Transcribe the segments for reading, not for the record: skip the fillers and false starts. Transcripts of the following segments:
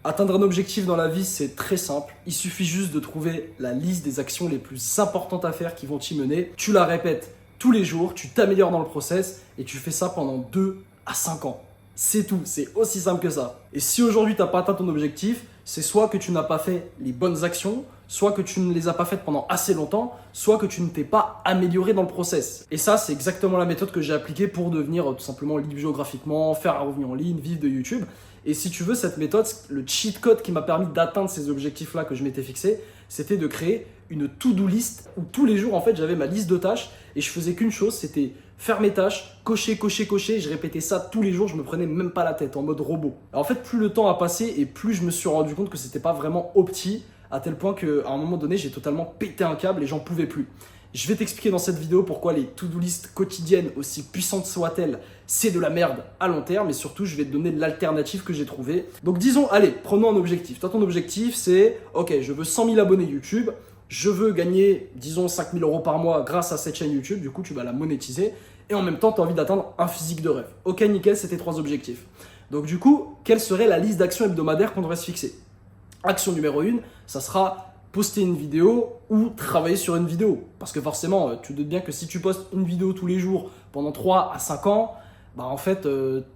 Atteindre un objectif dans la vie, c'est très simple. Il suffit juste de trouver la liste des actions les plus importantes à faire qui vont t'y mener. Tu la répètes tous les jours, tu t'améliores dans le process et tu fais ça pendant 2 à 5 ans. C'est tout, c'est aussi simple que ça. Et si aujourd'hui tu n'as pas atteint ton objectif, c'est soit que tu n'as pas fait les bonnes actions, soit que tu ne les as pas faites pendant assez longtemps, soit que tu ne t'es pas amélioré dans le process. Et ça, c'est exactement la méthode que j'ai appliquée pour devenir tout simplement libre géographiquement, faire un revenu en ligne, vivre de YouTube. Et si tu veux, cette méthode, le cheat code qui m'a permis d'atteindre ces objectifs-là que je m'étais fixé, c'était de créer une to-do list où tous les jours, en fait, j'avais ma liste de tâches et je faisais qu'une chose, c'était faire mes tâches, cocher, cocher, cocher. Je répétais ça tous les jours, je me prenais même pas la tête, en mode robot. Alors, en fait, plus le temps a passé et plus je me suis rendu compte que c'était pas vraiment opti, à tel point qu'à un moment donné, j'ai totalement pété un câble et j'en pouvais plus. Je vais t'expliquer dans cette vidéo pourquoi les to-do list quotidiennes, aussi puissantes soient-elles, c'est de la merde à long terme, et surtout, je vais te donner l'alternative que j'ai trouvée. Donc disons, allez, prenons un objectif. Toi, ton objectif, c'est, ok, je veux 100 000 abonnés YouTube, je veux gagner, disons, 5 000 € par mois grâce à cette chaîne YouTube, du coup, tu vas la monétiser, et en même temps, tu as envie d'atteindre un physique de rêve. Ok, nickel, c'était 3 objectifs. Donc du coup, quelle serait la liste d'actions hebdomadaires qu'on devrait se fixer? Action numéro 1, ça sera poster une vidéo ou travailler sur une vidéo. Parce que forcément, tu te doutes bien que si tu postes une vidéo tous les jours pendant 3 à 5 ans, bah en fait,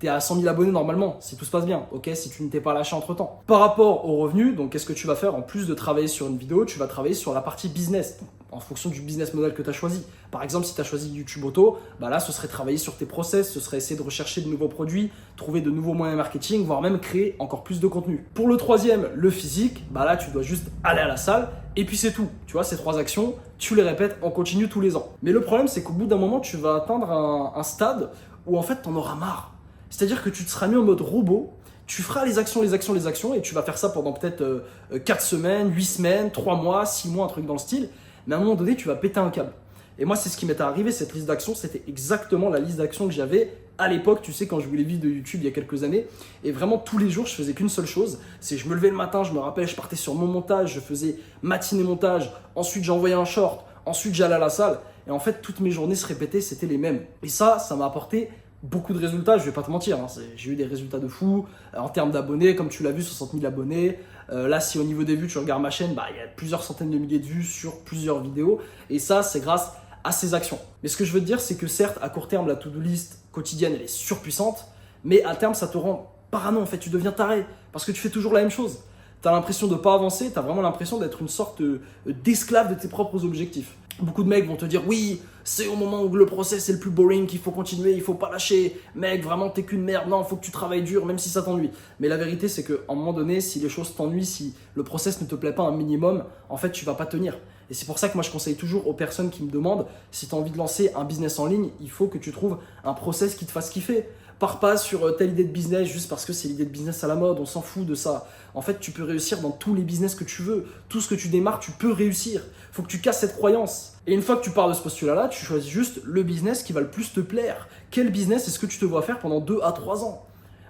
tu es à 100 000 abonnés normalement, si tout se passe bien, ok, si tu ne t'es pas lâché entre temps. Par rapport aux revenus, donc qu'est-ce que tu vas faire? En plus de travailler sur une vidéo, tu vas travailler sur la partie business, donc, en fonction du business model que tu as choisi. Par exemple, si tu as choisi YouTube Auto, bah là, ce serait travailler sur tes process, ce serait essayer de rechercher de nouveaux produits, trouver de nouveaux moyens marketing, voire même créer encore plus de contenu. Pour le troisième, le physique, bah là, tu dois juste aller à la salle, et puis c'est tout. Tu vois, ces 3 actions, tu les répètes en continu tous les ans. Mais le problème, c'est qu'au bout d'un moment, tu vas atteindre un stade où en fait, t'en auras marre. C'est-à-dire que tu te seras mis en mode robot, tu feras les actions, et tu vas faire ça pendant peut-être 4 semaines, 8 semaines, 3 mois, 6 mois, un truc dans le style. Mais à un moment donné, tu vas péter un câble. Et moi, c'est ce qui m'était arrivé, cette liste d'actions, c'était exactement la liste d'actions que j'avais à l'époque, tu sais, quand je voulais vivre de YouTube il y a quelques années. Et vraiment, tous les jours, je faisais qu'une seule chose, c'est je me levais le matin, je me rappelle, je partais sur mon montage, je faisais matinée montage, ensuite j'envoyais un short, ensuite j'allais à la salle. Et en fait, toutes mes journées se répétaient, c'était les mêmes. Et ça m'a apporté beaucoup de résultats, je vais pas te mentir, hein. J'ai eu des résultats de fou en termes d'abonnés, comme tu l'as vu, 60 000 abonnés. Là, si au niveau des vues, tu regardes ma chaîne, bah, il y a plusieurs centaines de milliers de vues sur plusieurs vidéos. Et ça, c'est grâce à ces actions. Mais ce que je veux te dire, c'est que certes, à court terme, la to-do list quotidienne, elle est surpuissante, mais à terme, ça te rend parano, en fait, tu deviens taré, parce que tu fais toujours la même chose. Tu as l'impression de ne pas avancer, tu as vraiment l'impression d'être une sorte d'esclave de tes propres objectifs. Beaucoup de mecs vont te dire oui, c'est au moment où le process est le plus boring qu'il faut continuer, il faut pas lâcher. Mec, vraiment t'es qu'une merde, non, faut que tu travailles dur même si ça t'ennuie. Mais la vérité c'est qu'à un moment donné, si les choses t'ennuient, si le process ne te plaît pas un minimum, en fait tu vas pas tenir. Et c'est pour ça que moi je conseille toujours aux personnes qui me demandent si tu as envie de lancer un business en ligne, il faut que tu trouves un process qui te fasse kiffer. Pars pas sur telle idée de business juste parce que c'est l'idée de business à la mode, on s'en fout de ça. En fait, tu peux réussir dans tous les business que tu veux. Tout ce que tu démarres, tu peux réussir. Faut que tu casses cette croyance. Et une fois que tu pars de ce postulat-là, tu choisis juste le business qui va le plus te plaire. Quel business est-ce que tu te vois faire pendant 2 à 3 ans?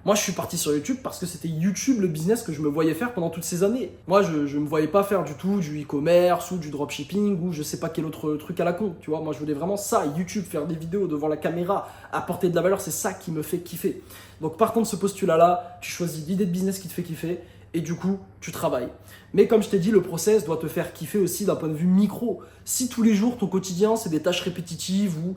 Moi, je suis parti sur YouTube parce que c'était YouTube le business que je me voyais faire pendant toutes ces années. Moi, je ne me voyais pas faire du tout du e-commerce ou du dropshipping ou je sais pas quel autre truc à la con. Tu vois, moi, je voulais vraiment ça, YouTube, faire des vidéos devant la caméra, apporter de la valeur, c'est ça qui me fait kiffer. Donc, partant de ce postulat-là, tu choisis l'idée de business qui te fait kiffer et du coup, tu travailles. Mais comme je t'ai dit, le process doit te faire kiffer aussi d'un point de vue micro. Si tous les jours, ton quotidien, c'est des tâches répétitives où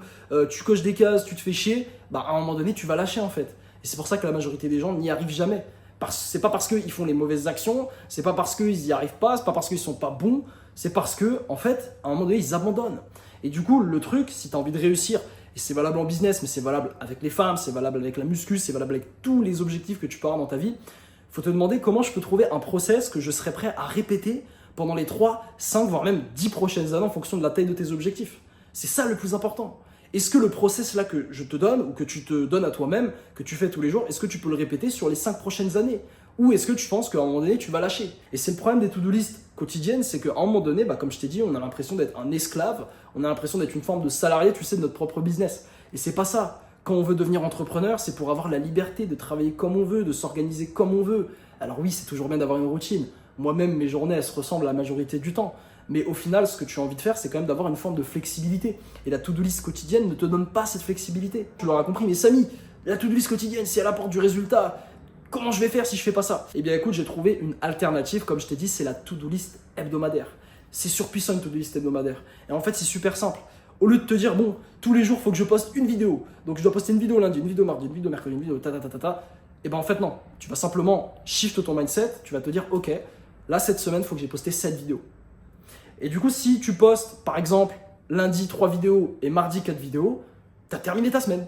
tu coches des cases, tu te fais chier, bah, à un moment donné, tu vas lâcher en fait. Et c'est pour ça que la majorité des gens n'y arrivent jamais. C'est pas parce qu'ils font les mauvaises actions, c'est pas parce qu'ils n'y arrivent pas, c'est pas parce qu'ils sont pas bons, c'est parce que, en fait, à un moment donné, ils abandonnent. Et du coup, le truc, si tu as envie de réussir, et c'est valable en business, mais c'est valable avec les femmes, c'est valable avec la muscu, c'est valable avec tous les objectifs que tu peux avoir dans ta vie, il faut te demander comment je peux trouver un process que je serais prêt à répéter pendant les 3, 5, voire même 10 prochaines années en fonction de la taille de tes objectifs. C'est ça le plus important. Est-ce que le process là que je te donne ou que tu te donnes à toi-même, que tu fais tous les jours, est-ce que tu peux le répéter sur les 5 prochaines années? Ou est-ce que tu penses qu'à un moment donné, tu vas lâcher? Et c'est le problème des to-do list quotidiennes, c'est qu'à un moment donné, bah, comme je t'ai dit, on a l'impression d'être un esclave, on a l'impression d'être une forme de salarié, tu sais, de notre propre business. Et c'est pas ça. Quand on veut devenir entrepreneur, c'est pour avoir la liberté de travailler comme on veut, de s'organiser comme on veut. Alors oui, c'est toujours bien d'avoir une routine. Moi-même, mes journées, elles se ressemblent la majorité du temps. Mais au final, ce que tu as envie de faire, c'est quand même d'avoir une forme de flexibilité. Et la to-do list quotidienne ne te donne pas cette flexibilité. Tu l'auras compris, mais Samy, la to-do list quotidienne, si elle apporte du résultat, Comment je vais faire si je fais pas ça? Eh bien écoute, j'ai trouvé une alternative, comme je t'ai dit, c'est la to-do list hebdomadaire. C'est surpuissant une to-do list hebdomadaire. Et en fait, c'est super simple. Au lieu de te dire, bon, tous les jours, il faut que je poste une vidéo. Donc je dois poster une vidéo lundi, une vidéo mardi, une vidéo mercredi, une vidéo et ben en fait non. Tu vas simplement shift ton mindset, tu vas te dire, ok, là cette semaine, il faut que j'ai posté 7 vidéos. Et du coup, si tu postes, par exemple, lundi 3 vidéos et mardi 4 vidéos, tu as terminé ta semaine.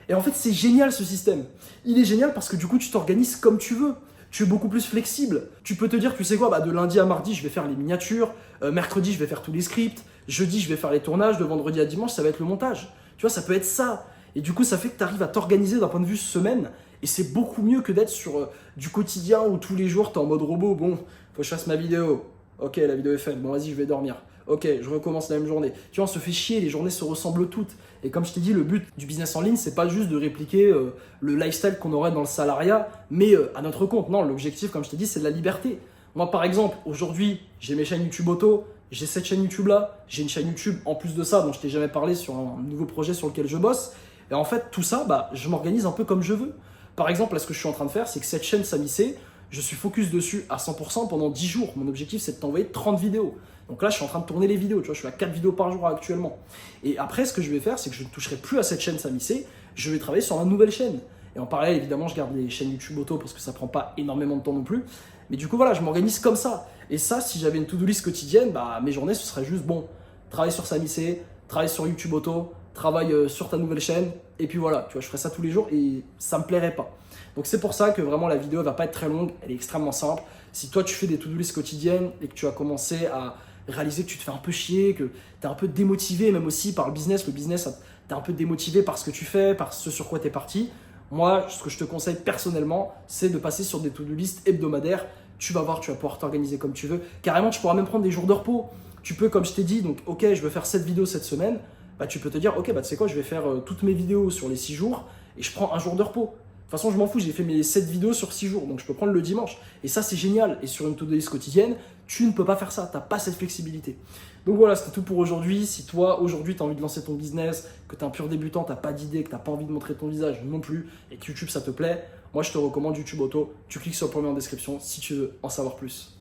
Et en fait, c'est génial ce système. Il est génial parce que du coup, tu t'organises comme tu veux. Tu es beaucoup plus flexible. Tu peux te dire, tu sais quoi, de lundi à mardi, je vais faire les miniatures. Mercredi, je vais faire tous les scripts. Jeudi, je vais faire les tournages. De vendredi à dimanche, ça va être le montage. Tu vois, ça peut être ça. Et du coup, ça fait que tu arrives à t'organiser d'un point de vue semaine. Et c'est beaucoup mieux que d'être sur du quotidien où tous les jours, tu es en mode robot. Bon, faut que je fasse ma vidéo. Ok, la vidéo est faite. Bon, vas-y, je vais dormir. Ok, je recommence la même journée. Tu vois, on se fait chier, les journées se ressemblent toutes. Et comme je t'ai dit, le but du business en ligne, c'est pas juste de répliquer le lifestyle qu'on aurait dans le salariat, mais à notre compte. Non, l'objectif, comme je t'ai dit, c'est de la liberté. Moi, par exemple, aujourd'hui, j'ai mes chaînes YouTube auto, j'ai cette chaîne YouTube là, j'ai une chaîne YouTube en plus de ça, dont je t'ai jamais parlé sur un nouveau projet sur lequel je bosse. Et en fait, tout ça, je m'organise un peu comme je veux. Par exemple, là, ce que je suis en train de faire, c'est que cette chaîne Samissé, je suis focus dessus à 100% pendant 10 jours. Mon objectif, c'est de t'envoyer 30 vidéos. Donc là, je suis en train de tourner les vidéos. Tu vois, je suis à 4 vidéos par jour actuellement. Et après, ce que je vais faire, c'est que je ne toucherai plus à cette chaîne Samissé. Je vais travailler sur ma nouvelle chaîne. Et en parallèle, évidemment, je garde les chaînes YouTube auto parce que ça prend pas énormément de temps non plus. Mais du coup, voilà, je m'organise comme ça. Et ça, si j'avais une to-do list quotidienne, mes journées, ce serait juste, bon, travail sur Samissé, travail sur YouTube auto, travail sur ta nouvelle chaîne. Et puis voilà, tu vois, je ferais ça tous les jours et ça me plairait pas. Donc c'est pour ça que vraiment la vidéo va pas être très longue, elle est extrêmement simple. Si toi tu fais des to-do list quotidiennes et que tu as commencé à réaliser que tu te fais un peu chier, que tu es un peu démotivé même aussi par le business tu es un peu démotivé par ce que tu fais, par ce sur quoi tu es parti, moi ce que je te conseille personnellement, c'est de passer sur des to-do list hebdomadaires. Tu vas voir, tu vas pouvoir t'organiser comme tu veux. Carrément, tu pourras même prendre des jours de repos. Tu peux, comme je t'ai dit, donc ok, je veux faire 7 vidéos cette semaine, tu peux te dire, ok, tu sais quoi, je vais faire toutes mes vidéos sur les 6 jours et je prends un jour de repos. De toute façon, je m'en fous, j'ai fait mes 7 vidéos sur 6 jours, donc je peux prendre le dimanche. Et ça, c'est génial. Et sur une to-do list quotidienne, tu ne peux pas faire ça, tu n'as pas cette flexibilité. Donc voilà, c'était tout pour aujourd'hui. Si toi, aujourd'hui, tu as envie de lancer ton business, que tu es un pur débutant, tu n'as pas d'idée, que tu n'as pas envie de montrer ton visage non plus, et que YouTube, ça te plaît, moi, je te recommande YouTube Auto. Tu cliques sur le premier en description si tu veux en savoir plus.